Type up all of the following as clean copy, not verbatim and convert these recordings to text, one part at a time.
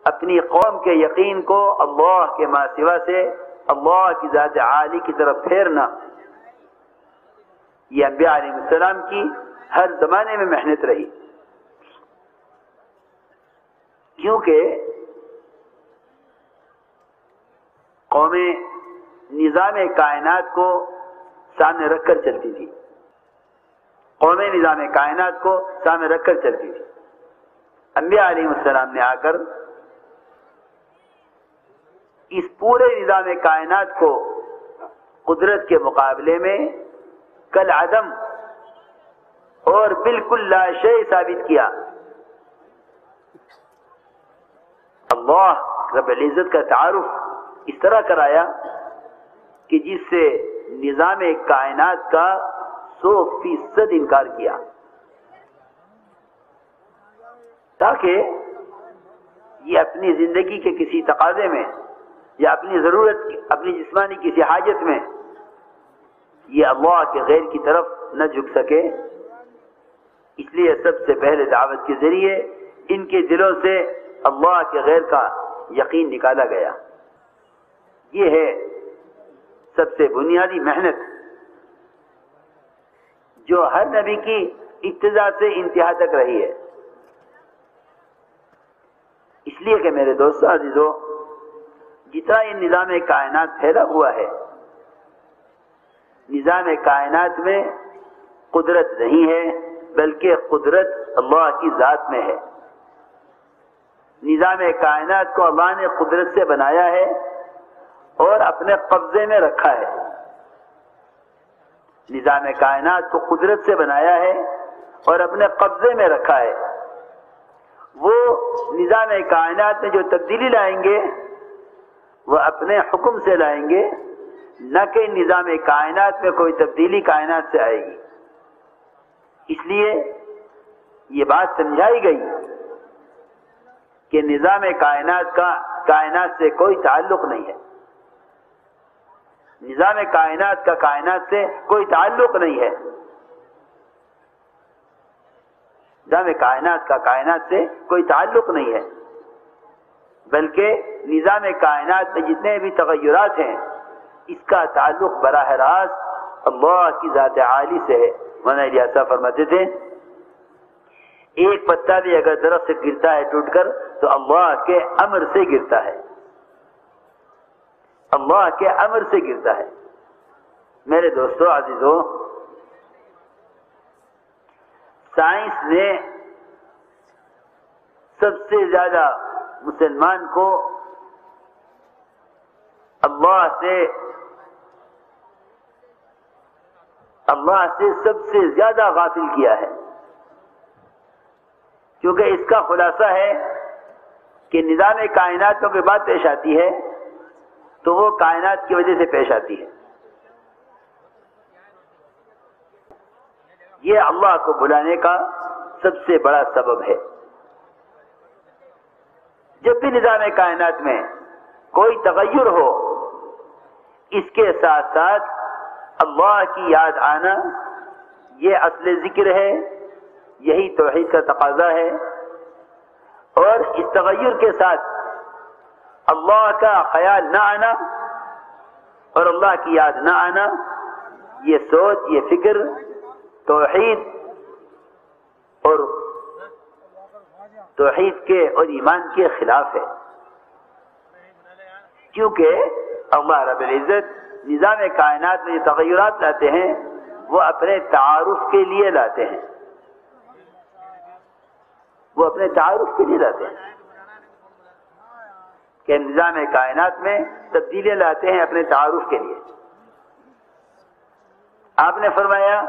اپنی قوم کے یقین کو اللہ کے ما سوا سے اللہ کی ذات عالی کی طرف پھیرنا، یہ انبیاء علیہ السلام کی ہر زمانے میں محنت رہی، کیونکہ قومیں نظام کائنات کو سامنے رکھ کر چلتی تھی، قومیں نظام کائنات کو سامنے رکھ کر چلتی تھی۔ انبیاء علیہ السلام نے آ کر اس پورے نظام کائنات کو قدرت کے مقابلے میں کل عدم اور بالکل لا شیء ثابت کیا۔ اللہ رب العزت کا تعارف اس طرح کرایا کہ جس سے نظام کائنات کا 100% انکار کیا، تاکہ یہ اپنی زندگی کے کسی تقاضے میں یا اپنی ضرورت، اپنی جسمانی کسی حاجت میں یہ اللہ کے غیر کی طرف نہ جھک سکے۔ اس لیے سب سے پہلے دعوت کے ذریعے ان کے دلوں سے اللہ کے غیر کا یقین نکالا گیا۔ یہ ہے سب سے بنیادی محنت جو ہر نبی کی ابتدا سے انتہا تک رہی ہے۔ اس لیے کہ میرے دوستو عزیزو، جتنا یہ نظام کائنات پھیلا ہوا ہے، نظام کائنات میں قدرت نہیں ہے بلکہ قدرت اللہ کی ذات میں ہے۔ نظام کائنات کو اللہ نے قدرت سے بنایا ہے اور اپنے قبضے میں رکھا ہے۔ نظام کائنات کو قدرت سے بنایا ہے اور اپنے قبضے میں رکھا ہے۔ وہ نظام کائنات میں جو تبدیلی لائیں گے وہ اپنے حکم سے لائیں گے، نہ کہ نظام کائنات میں کوئی تبدیلی کائنات سے آئے گی۔ اس لیے یہ بات سمجھائی گئی کہ نظام کائنات کا کائنات سے کوئی تعلق نہیں ہے، نظام کائنات کا کائنات سے کوئی تعلق نہیں ہے، نظام کائنات کا کائنات سے کوئی تعلق نہیں ہے، بلکہ نظام کائنات میں جتنے بھی تغیرات ہیں اس کا تعلق براہ راست اللہ کی ذات عالی سے ہے۔ مولانا الیاس صاحب فرماتے تھے ایک پتا بھی اگر درخت سے گرتا ہے ٹوٹ کر تو اللہ کے امر سے گرتا ہے، اللہ کے امر سے گرتا ہے۔ میرے دوستو عزیزو، سائنس نے سب سے زیادہ مسلمان کو اللہ سے سب سے زیادہ غافل کیا ہے، کیونکہ اس کا خلاصہ ہے کہ نظام کائنات میں کوئی بات پیش آتی ہے تو وہ کائنات کی وجہ سے پیش آتی ہے۔ یہ اللہ کو بلانے کا سب سے بڑا سبب ہے۔ جب بھی نظام کائنات میں کوئی تغیر ہو، اس کے ساتھ ساتھ اللہ کی یاد آنا یہ اصل ذکر ہے، یہی توحید کا تقاضا ہے، اور اس تغیر کے ساتھ اللہ کا خیال نہ آنا اور اللہ کی یاد نہ آنا، یہ سوچ، یہ فکر توحید اور توحید کے اور ایمان کے خلاف ہے، کیونکہ اللہ رب العزت نظام کائنات میں جو تغیرات لاتے ہیں وہ اپنے تعارف کے لیے لاتے ہیں، وہ اپنے تعارف کے لیے لاتے ہیں کہ نظام کائنات میں تبدیلیاں لاتے ہیں اپنے تعارف کے لیے۔ آپ نے فرمایا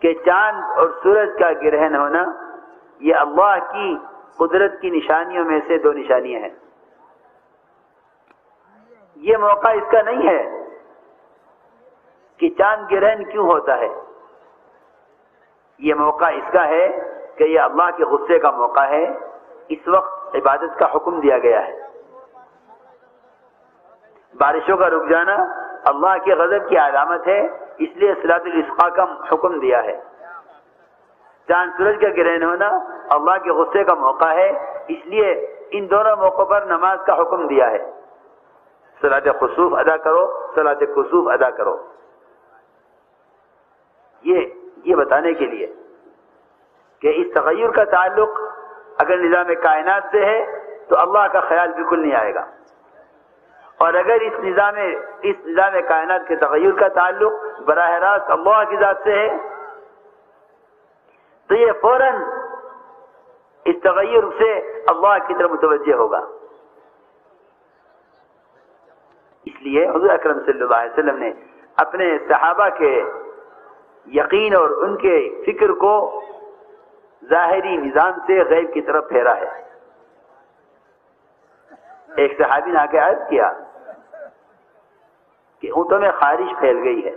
کہ چاند اور سورج کا گرہن ہونا یہ اللہ کی قدرت کی نشانیوں میں سے 2 نشانیاں ہیں۔ یہ موقع اس کا نہیں ہے کہ چاند گرہن کیوں ہوتا ہے، یہ موقع اس کا ہے کہ یہ اللہ کے غصے کا موقع ہے، اس وقت عبادت کا حکم دیا گیا ہے۔ بارشوں کا رک جانا اللہ کے غضب کی علامت ہے، اس لیے صلاۃ الاستسقاء کا حکم دیا ہے۔ چاند سورج کا گرہن ہونا اللہ کے غصے کا موقع ہے، اس لیے ان دونوں موقعوں پر نماز کا حکم دیا ہے، صلاۃ خسوف ادا کرو، صلاۃ کسوف ادا کرو، یہ بتانے کے لیے کہ اس تغیر کا تعلق اگر نظام کائنات سے ہے تو اللہ کا خیال بالکل نہیں آئے گا، اور اگر اس نظام کائنات کے تغیر کا تعلق براہ راست اللہ کی ذات سے ہے تو یہ فوراً اس تغیر سے اللہ کی طرف متوجہ ہوگا۔ اس لیے حضور اکرم صلی اللہ علیہ وسلم نے اپنے صحابہ کے یقین اور ان کے فکر کو ظاہری نظام سے غیب کی طرف پھیرا ہے۔ ایک صحابی نے آ کے عرض کیا کہ اونٹوں میں خارش پھیل گئی ہے۔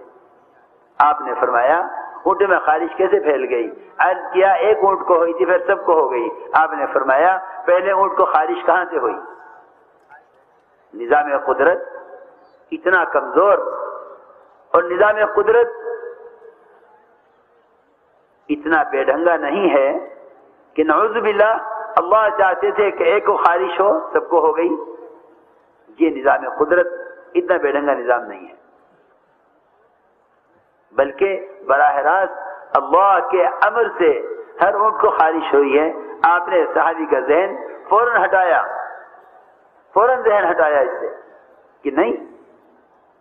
آپ نے فرمایا اونٹوں میں خارش کیسے پھیل گئی؟ عرض کیا ایک اونٹ کو ہوئی تھی پھر سب کو ہو گئی۔ آپ نے فرمایا پہلے اونٹ کو خارش کہاں سے ہوئی؟ نظام قدرت اتنا کمزور اور نظام قدرت اتنا بے ڈھنگا نہیں ہے کہ نعوذ باللہ اللہ چاہتے تھے کہ ایک کو خارش ہو سب کو ہو گئی۔ یہ نظام قدرت اتنا بے ڈھنگا نظام نہیں ہے، بلکہ براہ راست اللہ کے امر سے ہر اونٹ کو خارش ہوئی ہے۔ آپ نے صحابی کا ذہن فوراً ذہن ہٹایا اس سے کہ نہیں،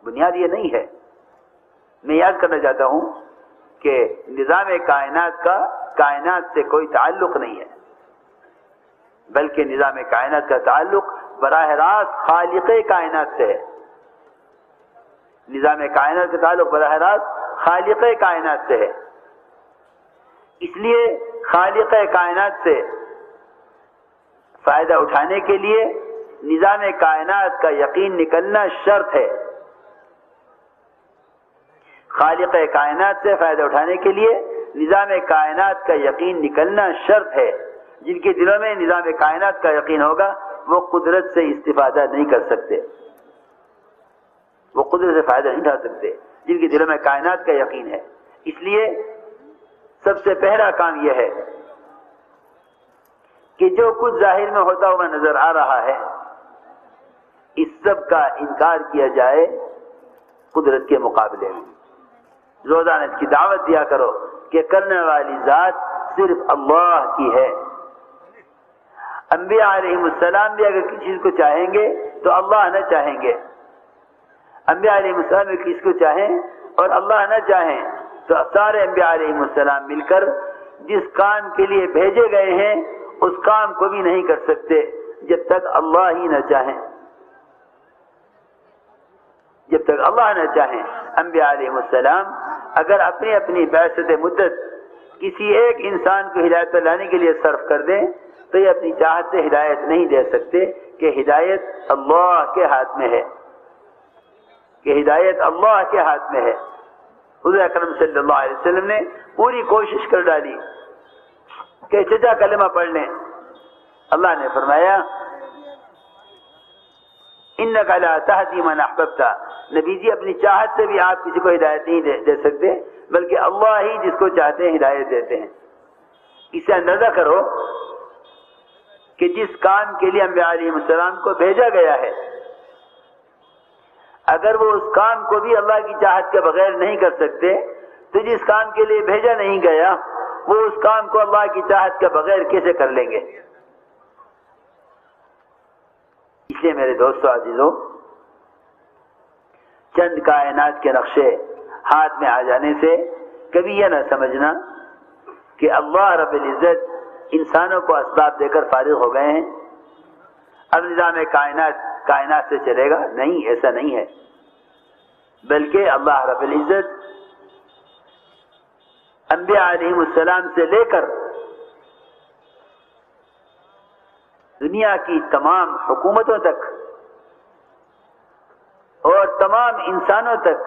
بنیاد یہ نہیں ہے۔ میں یاد کرنا چاہتا ہوں کہ نظام کائنات کا کائنات سے کوئی تعلق نہیں ہے، بلکہ نظام کائنات کا تعلق براہ راست خالق کائنات سے ہے۔ نظام کائنات کا تعلق براہ راست خالق کائنات سے ہے، اس لیے خالق کائنات سے فائدہ اٹھانے کے لیے نظام کائنات کا یقین نکلنا شرط ہے۔ خالق کائنات سے فائدہ اٹھانے کے لیے نظام کائنات کا یقین نکلنا شرط ہے۔ جن کے دلوں میں نظام کائنات کا یقین ہوگا وہ قدرت سے استفادہ نہیں کر سکتے، وہ قدرت سے فائدہ نہیں اٹھا سکتے جن کے دلوں میں کائنات کا یقین ہے۔ اس لیے سب سے پہلا کام یہ ہے کہ جو کچھ ظاہر میں ہوتا ہوا نظر آ رہا ہے اس سب کا انکار کیا جائے قدرت کے مقابلے میں۔ روزانہ اس کی دعوت دیا کرو کہ کرنے والی ذات صرف اللہ کی ہے۔ انبیاء علیہ السلام بھی اگر کسی چیز کو چاہیں گے تو اللہ نہ چاہیں گے، انبیاء علیہ السلام بھی کسی کو چاہیں اور اللہ نہ چاہیں تو سارے انبیاء علیہ السلام مل کر جس کام کے لیے بھیجے گئے ہیں اس کام کو بھی نہیں کر سکتے جب تک اللہ ہی نہ چاہیں، جب تک اللہ نہ چاہیں۔ انبیاء علیہ السلام اگر اپنی اپنی بعثت مدت کسی ایک انسان کو ہدایت پر لانے کے لیے صرف کر دیں تو یہ اپنی چاہت سے ہدایت نہیں دے سکتے کہ ہدایت اللہ کے ہاتھ میں ہے، کہ ہدایت اللہ کے ہاتھ میں ہے۔ حضور اکرم صلی اللہ علیہ وسلم نے پوری کوشش کر ڈالی کہ چچا کلمہ پڑھ لیں، اللہ نے فرمایا انک لا تہدی من احببت، نبی جی اپنی چاہت سے بھی آپ کسی کو ہدایت نہیں دے سکتے بلکہ اللہ ہی جس کو چاہتے ہیں ہدایت دیتے ہیں۔ اسے اندازہ کرو کہ جس کام کے لیے انبیاء علیہ السلام کو بھیجا گیا ہے اگر وہ اس کام کو بھی اللہ کی چاہت کے بغیر نہیں کر سکتے تو جس کام کے لیے بھیجا نہیں گیا وہ اس کام کو اللہ کی چاہت کے بغیر کیسے کر لیں گے؟ اس لیے میرے دوستو عزیزو، چند کائنات کے نقشے ہاتھ میں آ جانے سے کبھی یہ نہ سمجھنا کہ اللہ رب العزت انسانوں کو اسباب دے کر فارغ ہو گئے ہیں، اب نظام کائنات سے چلے گا۔ نہیں، ایسا نہیں ہے، بلکہ اللہ رب العزت انبیاء علیہ السلام سے لے کر دنیا کی تمام حکومتوں تک اور تمام انسانوں تک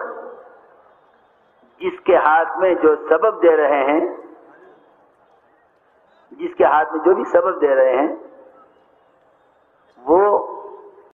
جس کے ہاتھ میں جو سبب دے رہے ہیں، جس کے ہاتھ میں جو بھی سبب دے رہے ہیں وہ